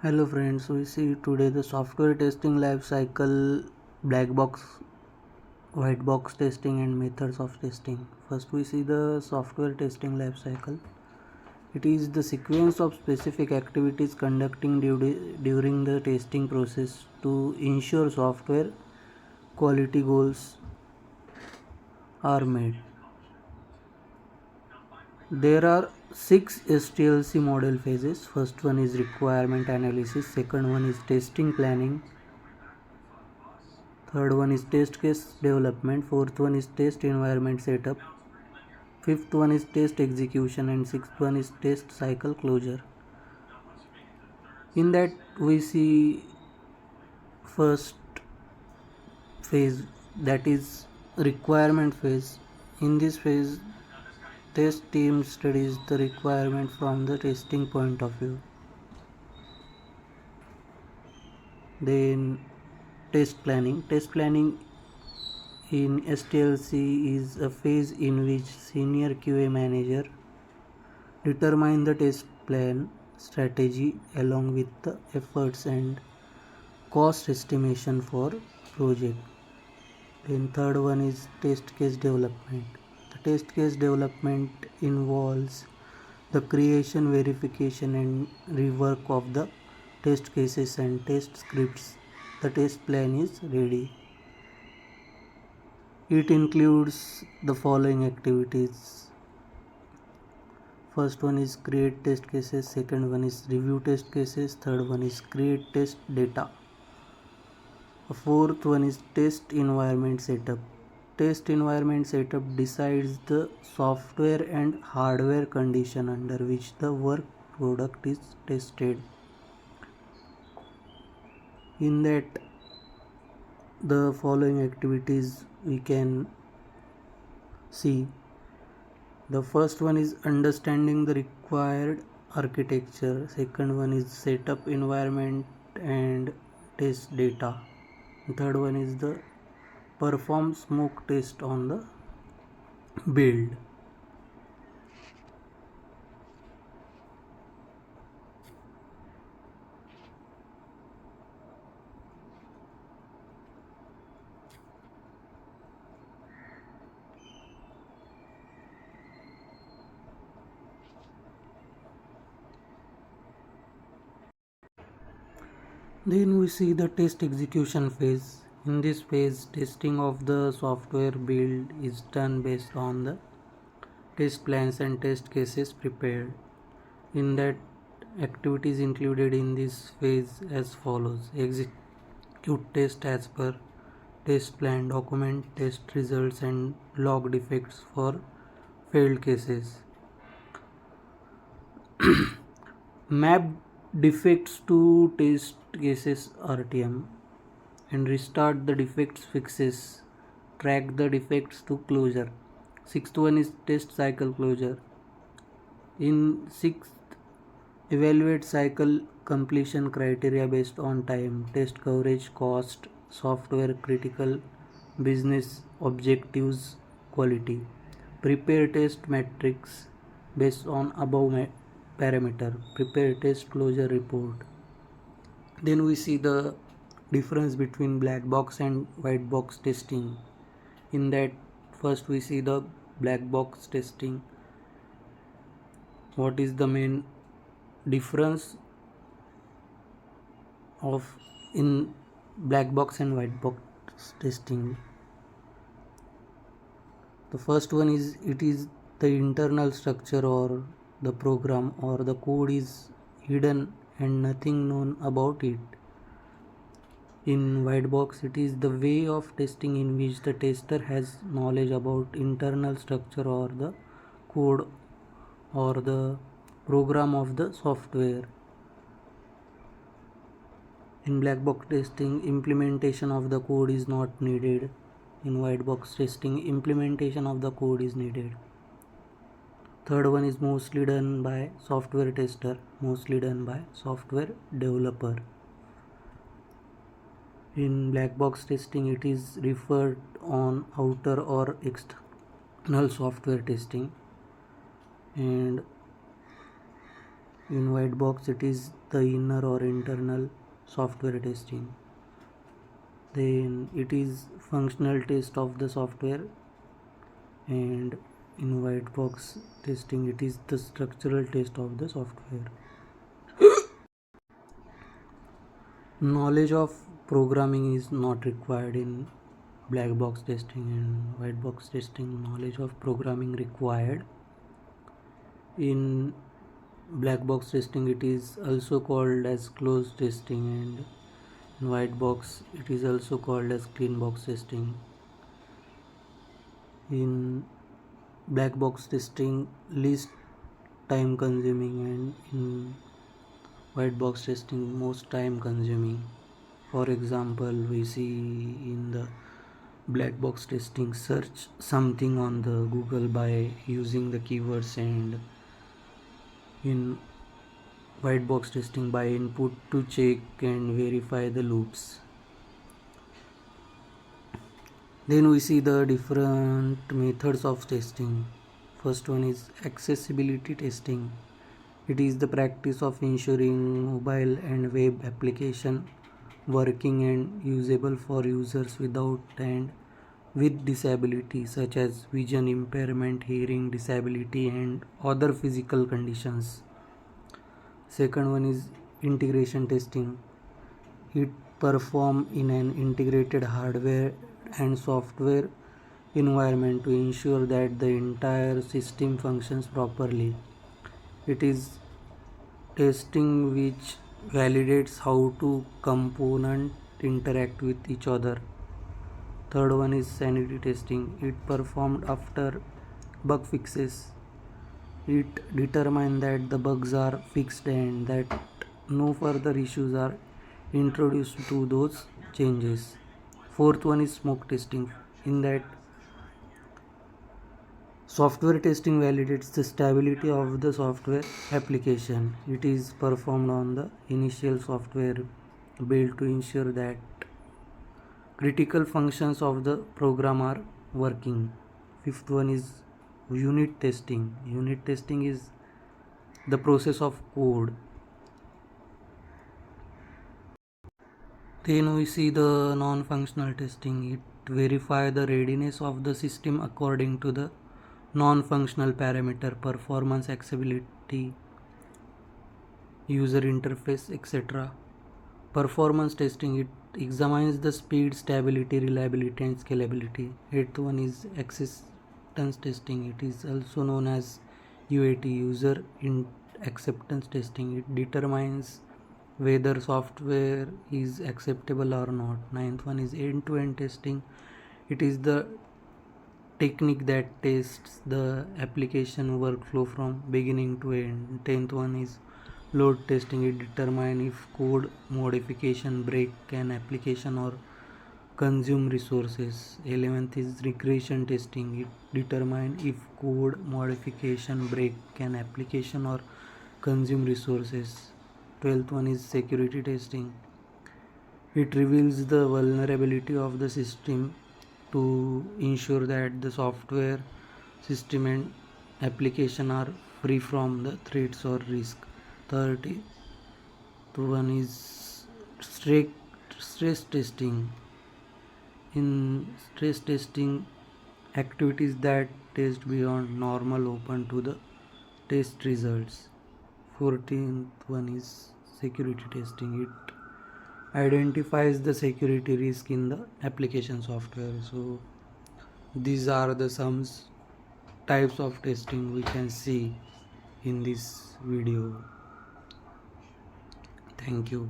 Hello friends, we see today the software testing life cycle, black box, white box testing and methods of testing. First we see the software testing life cycle. It is the sequence of specific activities conducting during the testing process to ensure software quality goals are met. There are 6 STLC model phases. First one is requirement analysis, second one is testing planning, third one is test case development, fourth one is test environment setup, fifth one is test execution, and sixth one is test cycle closure. In that we see first phase, that is requirement phase. In this phase, test team studies the requirement from the testing point of view. Then test planning. Test planning in STLC is a phase in which senior QA manager determine the test plan strategy along with the efforts and cost estimation for project. Then third one is test case development. The test case development involves the creation, verification and rework of the test cases and test scripts. The test plan is ready. It includes the following activities. First one is create test cases, second one is review test cases, third one is create test data. The fourth one is test environment setup. Test environment setup decides the software and hardware condition under which the work product is tested. In that, the following activities we can see. The first one is understanding the required architecture, second one is setup environment and test data, the third one is the perform smoke test on the build. Then we see the test execution phase. In this phase, testing of the software build is done based on the test plans and test cases prepared. In that, activities included in this phase as follows: execute test as per test plan, document test results and log defects for failed cases, map defects to test cases RTM, and restart the defects fixes, track the defects to closure. Sixth one is test cycle closure. In sixth, evaluate cycle completion criteria based on time, test coverage, cost, software critical, business objectives, quality. Prepare test metrics based on above parameter. Prepare test closure report. Then we see the difference between black box and white box testing. In that, first we see the black box testing. What is the main difference of in black box and white box testing? The first one is, it is the internal structure or the program or the code is hidden and nothing known about it. In white box, it is the way of testing in which the tester has knowledge about internal structure or the code or the program of the software. In black box testing, implementation of the code is not needed. In white box testing, implementation of the code is needed. Third one is mostly done by software tester, mostly done by software developer. In black box testing, it is referred on outer or external software testing, and in white box it is the inner or internal software testing. Then it is functional test of the software, and in white box testing it is the structural test of the software. Knowledge of programming is not required in black box testing and white box testing. Knowledge of programming required. In black box testing it is also called as closed testing, and in white box it is also called as clean box testing. In black box testing least time consuming, and in white box testing most time consuming. For example, we see in the black box testing, search something on the Google by using the keywords, and in white box testing by input to check and verify the loops. Then we see the different methods of testing. First one is accessibility testing. It is the practice of ensuring mobile and web application working and usable for users without and with disability such as vision impairment, hearing disability and other physical conditions. Second one is integration testing. It performed in an integrated hardware and software environment to ensure that the entire system functions properly. It is testing which validates how two components interact with each other. Third one is sanity testing. It performed after bug fixes. It determined that the bugs are fixed and that no further issues are introduced to those changes. Fourth one is smoke testing. In that, software testing validates the stability of the software application. It is performed on the initial software build to ensure that critical functions of the program are working. Fifth one is unit testing. Unit testing is the process of code. Then we see the non-functional testing. It verifies the readiness of the system according to the non-functional parameter, performance, accessibility, user interface, etc. Performance testing, it examines the speed, stability, reliability and scalability. Eighth one is acceptance testing. It is also known as UAT, user acceptance testing. It determines whether software is acceptable or not. Ninth one is end-to-end testing. It is the technique that tests the application workflow from beginning to end. 10th one is load testing. It determines if code modification break an application or consume resources. 11th is regression testing. It determines if code modification break an application or consume resources. 12th one is security testing. It reveals the vulnerability of the system to ensure that the software system and application are free from the threats or risk. 30th one is stress testing. In stress testing, activities that test beyond normal open to the test results. 14th one is security testing. It identifies the security risk in the application software. So these are the some types of testing we can see in this video. Thank you.